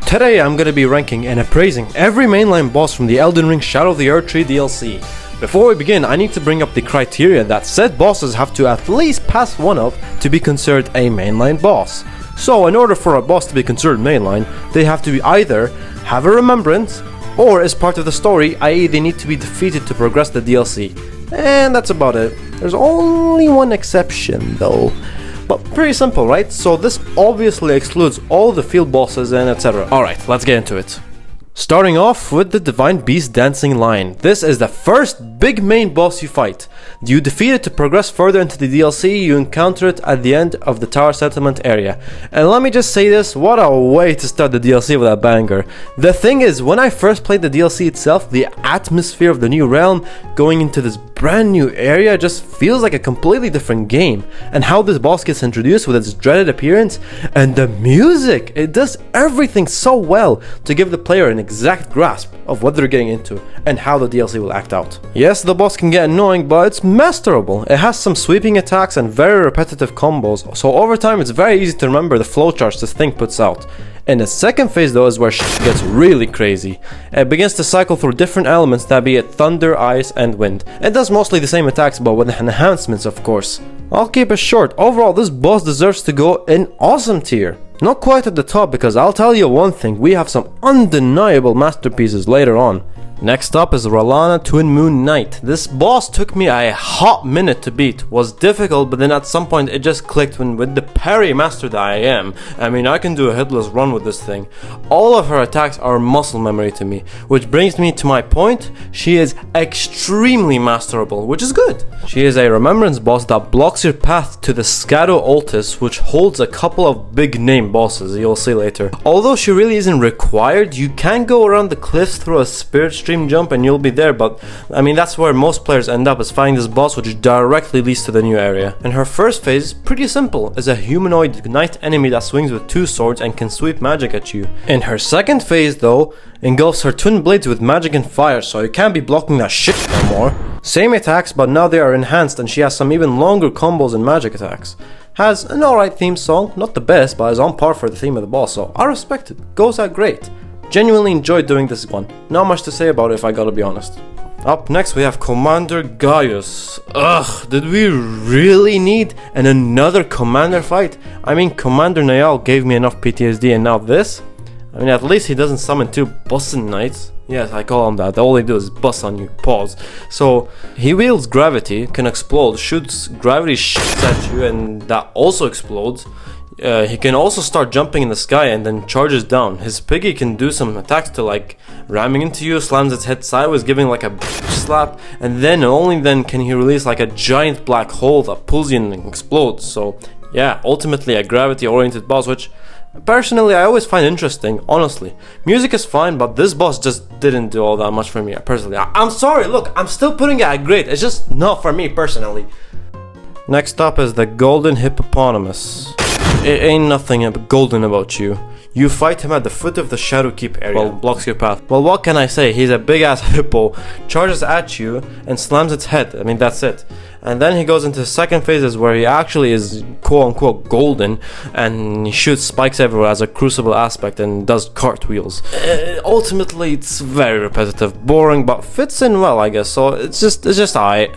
Today I'm gonna be ranking and appraising every mainline boss from the Elden Ring Shadow of the Erdtree DLC. Before we begin, I need to bring up the criteria that said bosses have to at least pass one of to be considered a mainline boss. So in order for a boss to be considered mainline, they have to be either have a remembrance, or is part of the story, i.e. they need to be defeated to progress the DLC. And that's about it. There's only one exception though. But pretty simple, right? So this obviously excludes all the field bosses and etc. Alright, let's get into it. Starting off with the Divine Beast Dancing Lion. This is the first big main boss you fight. You defeat it to progress further into the DLC, you encounter it at the end of the Tower Settlement area. And let me just say this, what a way to start the DLC with a banger. The thing is, when I first played the DLC itself, the atmosphere of the new realm, going into this brand new area just feels like a completely different game. And how this boss gets introduced with its dreaded appearance, and the music, it does everything so well to give the player an exact grasp of what they're getting into and how the DLC will act out. Yes, the boss can get annoying, but it's masterable. It has some sweeping attacks and very repetitive combos, so over time it's very easy to remember the flowcharts this thing puts out. In the second phase though is where shit gets really crazy. It begins to cycle through different elements, that be it thunder, ice and wind. It does mostly the same attacks but with enhancements of course. I'll keep it short. Overall this boss deserves to go in awesome tier. Not quite at the top because I'll tell you one thing, we have some undeniable masterpieces later on. Next up is Rellana Twin Moon Knight. This boss took me a hot minute to beat. Was difficult, but then at some point it just clicked when with the parry master that I am. I mean, I can do a hitless run with this thing. All of her attacks are muscle memory to me, which brings me to my point. She is extremely masterable, which is good. She is a remembrance boss that blocks your path to the Scadutree, which holds a couple of big name bosses you'll see later. Although she really isn't required, you can go around the cliffs through a spirit stream jump and you'll be there, but I mean that's where most players end up, is fighting this boss which directly leads to the new area. And her first phase, pretty simple, is a humanoid knight enemy that swings with two swords and can sweep magic at you. In her second phase though, engulfs her twin blades with magic and fire, so you can't be blocking that shit no more. Same attacks, but now they are enhanced and she has some even longer combos and magic attacks. Has an alright theme song, not the best, but is on par for the theme of the boss, so I respect it. Goes out great. Genuinely enjoyed doing this one. Not much to say about it if I gotta be honest. Up next we have Commander Gaius. Ugh, did we really need another commander fight? I mean, Commander Niall gave me enough PTSD and now this? I mean, at least he doesn't summon two bussin' knights. Yes, I call him that. All he does is bust on you. Pause. So, he wields gravity, can explode, shoots gravity shits at you and that also explodes. He can also start jumping in the sky and then charges down. His piggy can do some attacks to like ramming into you, slams its head sideways, giving like a slap, and then only then can he release like a giant black hole that pulls you and explodes. So yeah, ultimately a gravity oriented boss, which personally I always find interesting, honestly. Music is fine, but this boss just didn't do all that much for me personally. I'm sorry, look, I'm still putting it at great, it's just not for me personally. Next up is the Golden Hippopotamus. It ain't nothing golden about you. You fight him at the foot of the Shadowkeep area, well, blocks your path. Well, what can I say? He's a big ass hippo, charges at you and slams its head. I mean, that's it. And then he goes into the second phases where he actually is quote unquote golden and he shoots spikes everywhere as a crucible aspect and does cartwheels. Ultimately, it's very repetitive, boring, but fits in well, I guess. So it's just alright.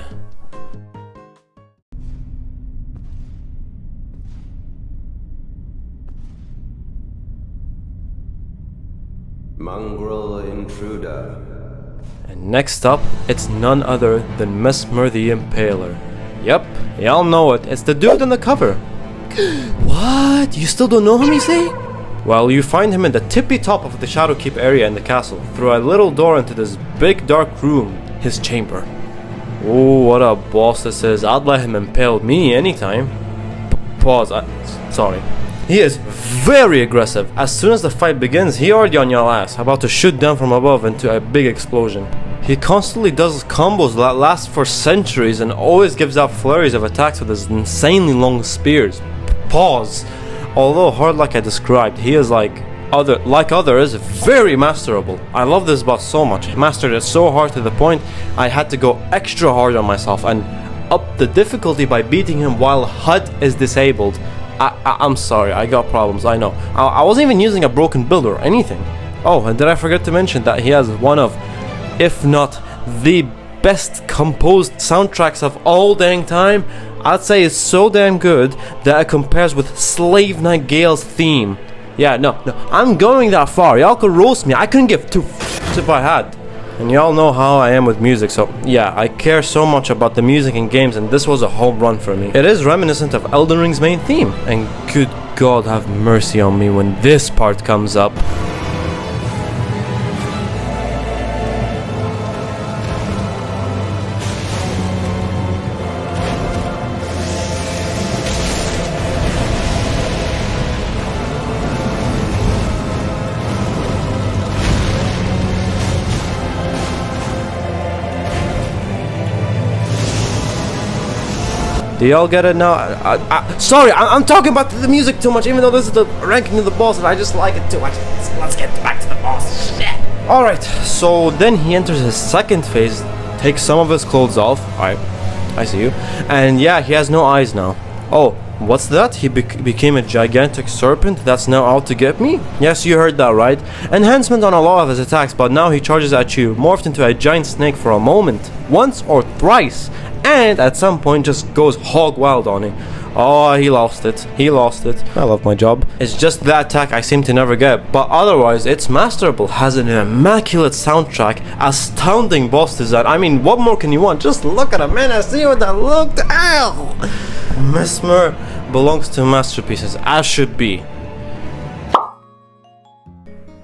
Mongrel Intruder. And next up, it's none other than Messmer the Impaler. Yep, y'all know it, it's the dude on the cover. What? You still don't know him, you say? Well, you find him in the tippy top of the Shadowkeep area in the castle, through a little door into this big dark room, his chamber. Oh, what a boss this is. I'd let him impale me anytime. Pause, sorry. He is very aggressive. As soon as the fight begins, he already on your ass, about to shoot down from above into a big explosion. He constantly does combos that last for centuries and always gives out flurries of attacks with his insanely long spears. Pause. Although hard like I described, he is like others, very masterable. I love this boss so much. Mastered it so hard to the point I had to go extra hard on myself and up the difficulty by beating him while HUD is disabled. I'm sorry, I got problems, I know. I wasn't even using a broken build or anything. Oh, and did I forget to mention that he has one of, if not the best composed soundtracks of all dang time? I'd say it's so damn good that it compares with Slave Knight Gale's theme. Yeah, no, I'm going that far. Y'all could roast me. I couldn't give two f***s if I had. And y'all know how I am with music, so yeah, I care so much about the music in games, and this was a home run for me. It is reminiscent of Elden Ring's main theme, and good God have mercy on me when this part comes up. Do y'all get it now? Sorry, I'm talking about the music too much, even though this is the ranking of the boss, and I just like it too much. Let's get back to the boss. Shit. Alright, so then he enters his second phase, takes some of his clothes off. I see you. And yeah, he has no eyes now. Oh, what's that? He became a gigantic serpent that's now out to get me? Yes, you heard that right. Enhancement on a lot of his attacks, but now he charges at you, morphed into a giant snake for a moment, once or thrice, and at some point just goes hog wild on it. Oh, he lost it. I love my job. It's just that attack I seem to never get, but otherwise it's masterable. Has an immaculate soundtrack, astounding boss design. I mean, what more can you want? Just look at him, man. I see what that looked. Ow! Messmer belongs to masterpieces, as should be.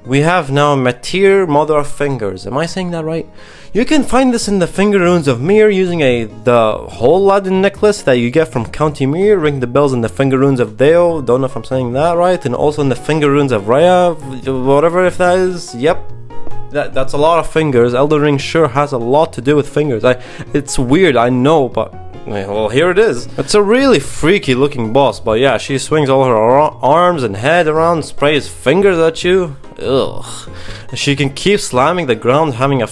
We have now Metyr, Mother of Fingers. Am I saying that right? You can find this in the finger runes of Mir using the whole Aladdin necklace that you get from County Mir. Ring the bells in the finger runes of Deo. Don't know if I'm saying that right. And also in the finger runes of Raya, whatever if that is. Yep. That's a lot of fingers. Elden Ring sure has a lot to do with fingers. It's weird, I know, but well, here it is. It's a really freaky looking boss, but yeah, she swings all her arms and head around, sprays fingers at you. Ugh. She can keep slamming the ground, having a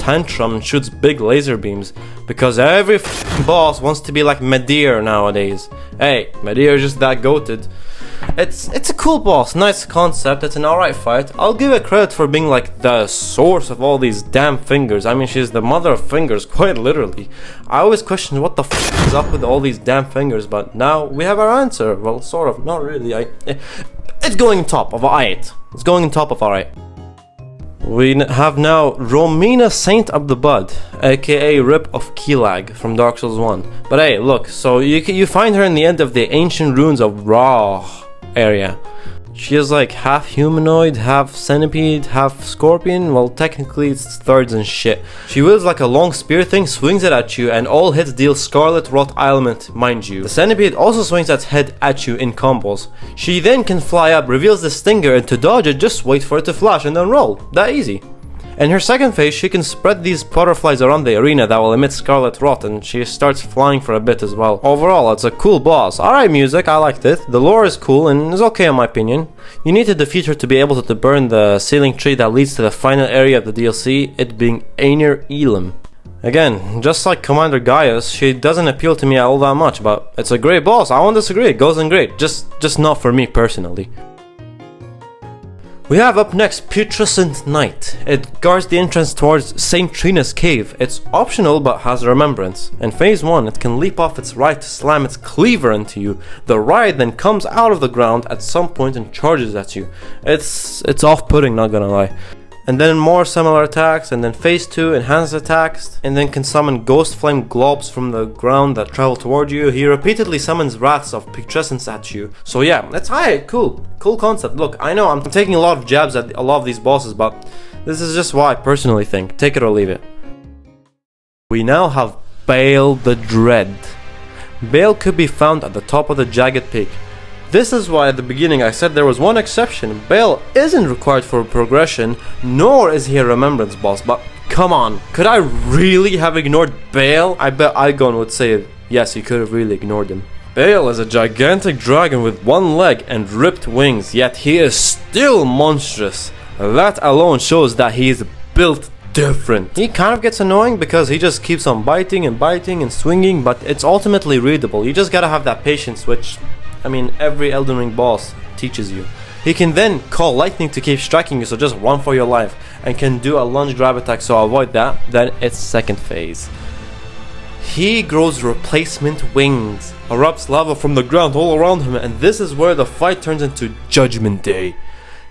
tantrum, and shoots big laser beams. Because every boss wants to be like Metyr nowadays. Hey, Metyr is just that goated. It's a cool boss, nice concept, it's an alright fight. I'll give her credit for being like the source of all these damn fingers. I mean, she's the mother of fingers, quite literally. I always questioned what the f is up with all these damn fingers, but now we have our answer. Well, sort of, not really. It's going on top of alright. It's going on top of alright. We have now Romina Sain of the Bud, aka Rip of Keelag from Dark Souls 1. But hey, look, so you find her in the end of the ancient ruins of Ra area. She is like half humanoid, half centipede, half scorpion. Well, technically it's thirds and shit. She wields like a long spear thing, swings it at you, and all hits deal scarlet rot ailment, mind you. The centipede also swings its head at you in combos. She then can fly up, reveals the stinger, and to dodge it, just wait for it to flash and then roll. That easy. In her second phase, she can spread these butterflies around the arena that will emit scarlet rot, and she starts flying for a bit as well. Overall, it's a cool boss. Alright music, I liked it. The lore is cool and is okay in my opinion. You need to defeat her to be able to burn the sealing tree that leads to the final area of the DLC, it being Einir Elam. Again, just like Commander Gaius, she doesn't appeal to me all that much, but it's a great boss, I won't disagree, it goes in great, just not for me personally. We have up next Putrescent Knight. It guards the entrance towards St. Trina's cave. It's optional but has remembrance. In phase 1, it can leap off its right to slam its cleaver into you. The right then comes out of the ground at some point and charges at you. It's off-putting, not gonna lie. And then more similar attacks, and then phase 2 enhanced attacks, and then can summon ghost flame globs from the ground that travel toward you. He repeatedly summons wraths of Putrescence at you. So yeah, that's cool concept. Look, I know I'm taking a lot of jabs at a lot of these bosses, but this is just what I personally think. Take it or leave it. We now have Bayle the Dread. Bayle could be found at the top of the jagged peak. This is why at the beginning I said there was one exception. Bayle isn't required for progression, nor is he a remembrance boss, but come on, could I really have ignored Bayle? I bet Igon would say yes, you could have really ignored him. Bayle is a gigantic dragon with one leg and ripped wings, yet he is still monstrous. That alone shows that he is built different. He kind of gets annoying because he just keeps on biting and swinging, but it's ultimately readable. You just gotta have that patience, which I mean, every Elden Ring boss teaches you. He can then call lightning to keep striking you, so just run for your life, and can do a lunge grab attack, so avoid that. Then it's second phase. He grows replacement wings, erupts lava from the ground all around him, and this is where the fight turns into Judgment Day.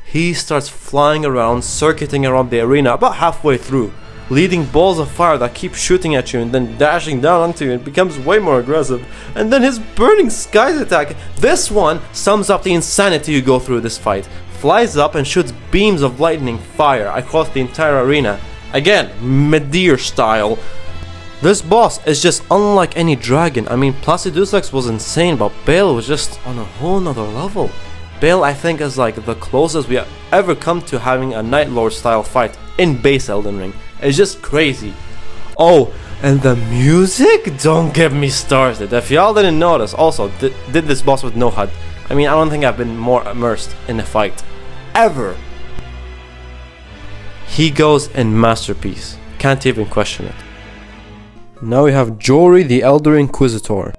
He starts flying around, circuiting around the arena about halfway through, leading balls of fire that keep shooting at you and then dashing down onto you. It becomes way more aggressive. And then his Burning Skies attack, this one sums up the insanity you go through this fight. Flies up and shoots beams of lightning fire across the entire arena. Again, Metyr style. This boss is just unlike any dragon. I mean, Placiduslex was insane, but Bayle was just on a whole nother level. Bayle, I think, is like the closest we have ever come to having a Night Lord style fight in base Elden Ring. It's just crazy. Oh, and the music? Don't get me started. If y'all didn't notice, also, did this boss with no HUD. I mean, I don't think I've been more immersed in a fight. Ever. He goes in Masterpiece. Can't even question it. Now we have Jori the Elder Inquisitor.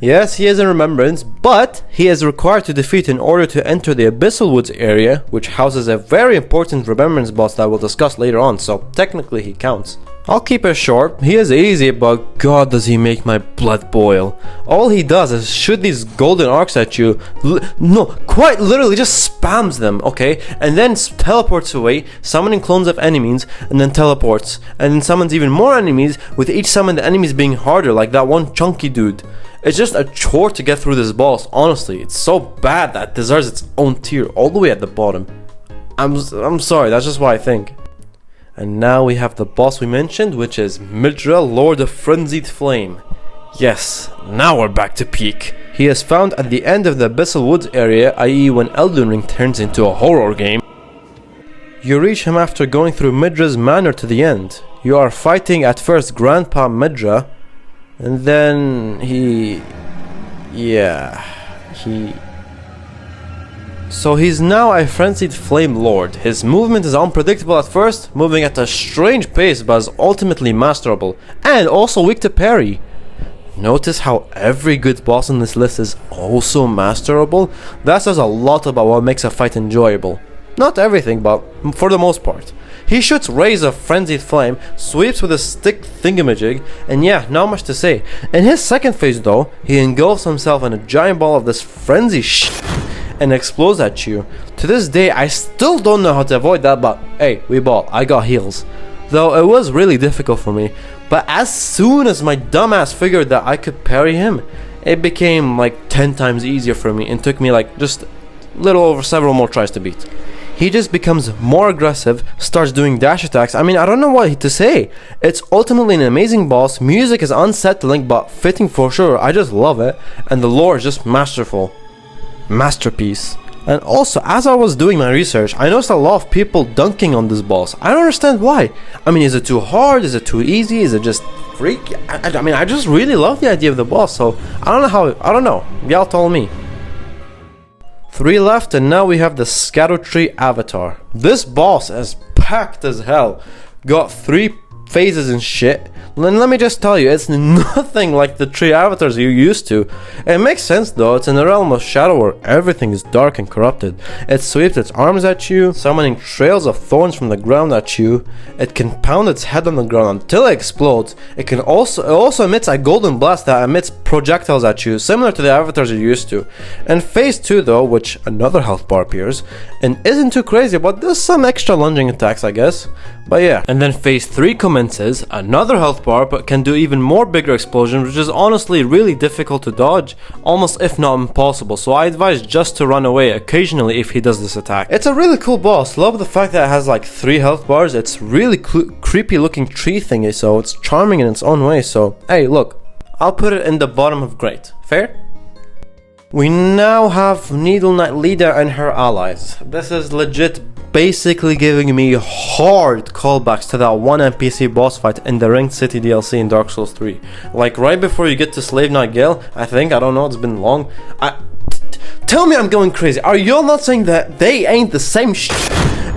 Yes, he is in Remembrance, but he is required to defeat in order to enter the Abyssal Woods area, which houses a very important Remembrance boss that we'll discuss later on, so technically he counts. I'll keep it short. He is easy, but god does he make my blood boil. All he does is shoot these golden arcs at you. No, quite literally just spams them, okay? And then teleports away, summoning clones of enemies, and then teleports. And then summons even more enemies, with each summoned enemies being harder, like that one chunky dude. It's just a chore to get through this boss, honestly. It's so bad that it deserves its own tier, all the way at the bottom. I'm sorry, that's just what I think. And now we have the boss we mentioned, which is Midra, Lord of Frenzied Flame. Yes, now we're back to peak. He is found at the end of the Abyssal Woods area, i.e. when Elden Ring turns into a horror game. You reach him after going through Midra's manor to the end. You are fighting at first Grandpa Midra, and then So he's now a Frenzied Flame Lord. His movement is unpredictable at first, moving at a strange pace but is ultimately masterable, and also weak to parry. Notice how every good boss on this list is also masterable? That says a lot about what makes a fight enjoyable. Not everything, but for the most part. He shoots rays of Frenzied Flame, sweeps with a stick thingamajig, and yeah, not much to say. In his second phase though, he engulfs himself in a giant ball of this frenzy and explodes at you. To this day, I still don't know how to avoid that, but hey, we ball, I got heals. Though it was really difficult for me, but as soon as my dumbass figured that I could parry him, it became like 10 times easier for me and took me like just little over several more tries to beat. He just becomes more aggressive, starts doing dash attacks. I mean, I don't know what to say. It's ultimately an amazing boss. Music is unsettling but fitting for sure. I just love it. And the lore is just masterful. Masterpiece. And also, as I was doing my research, I noticed a lot of people dunking on this boss. I don't understand why. I mean, is it too hard? Is it too easy? Is it just freaky? I mean, I just really love the idea of the boss, so I don't know. Y'all told me. 3 left, and now we have the Scadutree Avatar. This boss is packed as hell. Got 3 phases and shit. And let me just tell you, it's nothing like the 3 avatars you're used to. It makes sense though, it's in the realm of shadow where everything is dark and corrupted. It sweeps its arms at you, summoning trails of thorns from the ground at you. It can pound its head on the ground until it explodes. It also emits a golden blast that emits projectiles at you, similar to the avatars you're used to. And phase 2 though, which another health bar appears, and isn't too crazy, but there's some extra lunging attacks, I guess. But yeah. And then phase 3 commences, another health bar, but can do even more bigger explosions, which is honestly really difficult to dodge, almost if not impossible, so I advise just to run away occasionally if he does this attack. It's a really cool boss. Love the fact that it has like 3 health bars. It's really creepy looking tree thingy, so it's charming in its own way. So hey, look, I'll put it in the bottom of great. Fair? We now have Knight Lida and her allies. This is legit basically giving me hard callbacks to that one NPC boss fight in the Ringed City DLC in Dark Souls 3. Like right before you get to Slave Knight Gale, I don't know, it's been long. Tell me I'm going crazy. Are y'all not saying that they ain't the same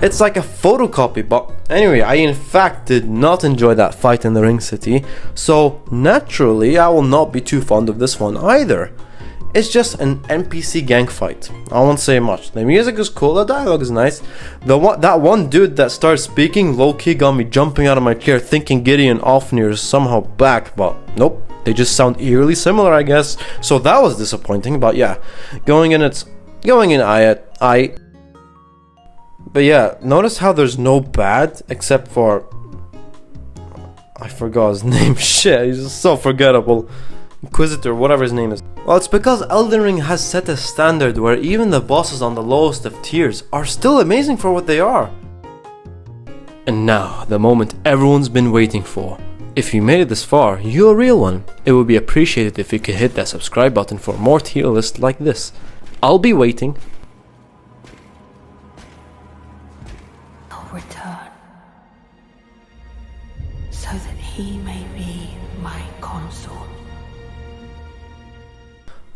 It's like a photocopy, but anyway, I in fact did not enjoy that fight in the Ringed City, so naturally I will not be too fond of this one either. it's just an NPC gang fight. I won't say much. The music is cool, the dialogue is nice. That one dude that started speaking low-key got me jumping out of my chair thinking Gideon Ofnir is somehow back, but nope. They just sound eerily similar, I guess. So that was disappointing, but yeah. Going in, I. But yeah, notice how there's no bad except for... I forgot his name. Shit, he's just so forgettable. Inquisitor, whatever his name is. Well, it's because Elden Ring has set a standard where even the bosses on the lowest of tiers are still amazing for what they are. And now, the moment everyone's been waiting for. If you made it this far, you're a real one. It would be appreciated if you could hit that subscribe button for more tier lists like this. I'll be waiting. I'll return, so that he may be my consort.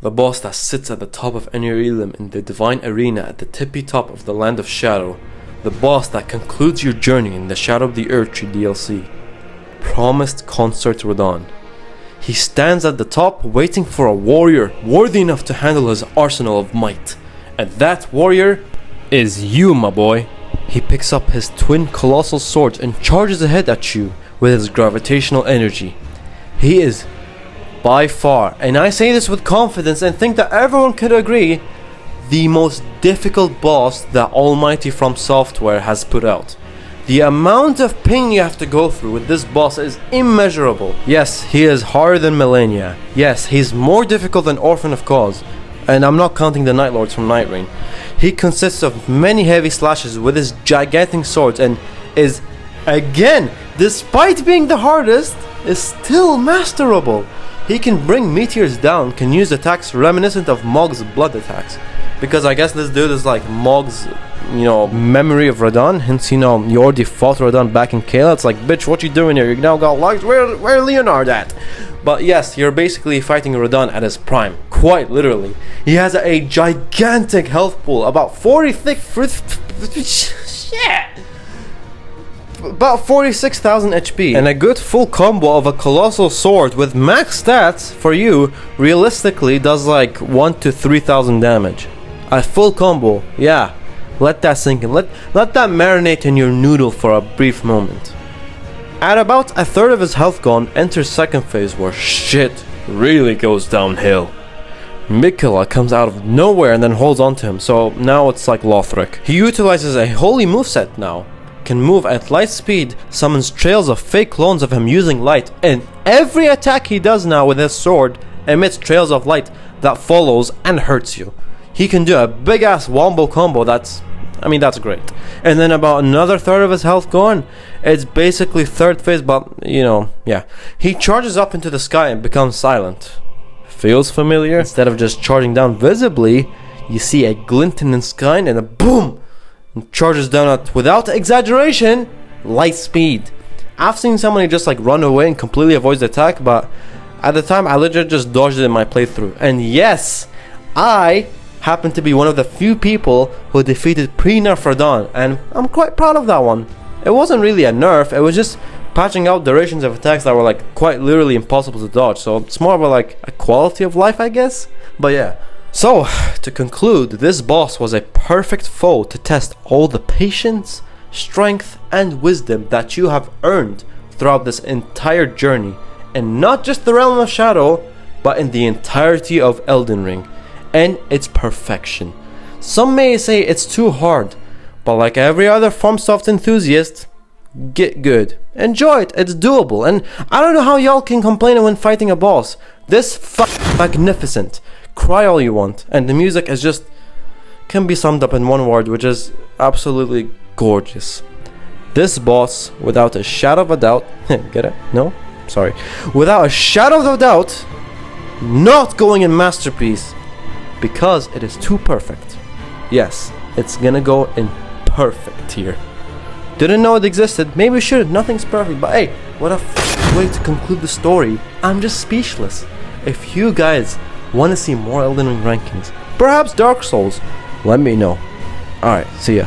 The boss that sits at the top of Enyrilum in the Divine Arena at the tippy top of the Land of Shadow. The boss that concludes your journey in the Shadow of the Erdtree DLC. Promised Consort Radahn. He stands at the top waiting for a warrior worthy enough to handle his arsenal of might. And that warrior is you, my boy. He picks up his twin colossal swords and charges ahead at you with his gravitational energy. He is by far, and I say this with confidence and think that everyone could agree, the most difficult boss that Almighty FromSoftware has put out. The amount of pain you have to go through with this boss is immeasurable. Yes, he is harder than Malenia. Yes, he's more difficult than Orphan of Cause. And I'm not counting the Night Lords from Night Rain. He consists of many heavy slashes with his gigantic swords and is, again, despite being the hardest, is still masterable. He can bring meteors down, can use attacks reminiscent of Mog's blood attacks. Because I guess this dude is like Mog's, memory of Radahn. Hence, you already fought Radahn back in Kayla. It's like, bitch, what you doing here? You now got logs. Where Leonard at? But yes, you're basically fighting Radahn at his prime. Quite literally. He has a gigantic health pool. About 40 thick... Shit! About 46,000 HP and a good full combo of a colossal sword with max stats for you realistically does like 1 to 3,000 damage. A full combo, yeah. Let that sink in. Let that marinate in your noodle for a brief moment. At about a third of his health gone, enters second phase where shit really goes downhill. Miquella comes out of nowhere and then holds on to him, so now it's like Lothric. He utilizes a holy moveset now. Can move at light speed, summons trails of fake clones of him using light, and every attack he does now with his sword emits trails of light that follows and hurts you. He can do a big ass wombo combo that's great. And then about another third of his health gone, it's basically third phase, but yeah. He charges up into the sky and becomes silent. Feels familiar? Instead of just charging down visibly, you see a glint in the sky and a boom! And charges down at, without exaggeration, light speed. I've seen somebody just like run away and completely avoids the attack, but at the time I legit just dodged it in my playthrough. And yes, I happen to be one of the few people who defeated pre-nerf Radahn, and I'm quite proud of that one. It wasn't really a nerf, it was just patching out durations of attacks that were like quite literally impossible to dodge, so it's more of a quality of life, I guess. But yeah. So, to conclude, this boss was a perfect foe to test all the patience, strength, and wisdom that you have earned throughout this entire journey, and not just the Realm of Shadow, but in the entirety of Elden Ring, and its perfection. Some may say it's too hard, but like every other FromSoft enthusiast, get good. Enjoy it, it's doable, and I don't know how y'all can complain when fighting a boss. This magnificent. Cry all you want, and the music is just can be summed up in one word, which is absolutely gorgeous. This boss, without a shadow of a doubt, get it? No? Sorry. Without a shadow of a doubt, not going in masterpiece, because it is too perfect. Yes, it's gonna go in perfect tier. Didn't know it existed, maybe we should, nothing's perfect, but hey, what a way to conclude the story. I'm just speechless. If you guys want to see more Elden Ring rankings, perhaps Dark Souls, let me know. Alright, see ya.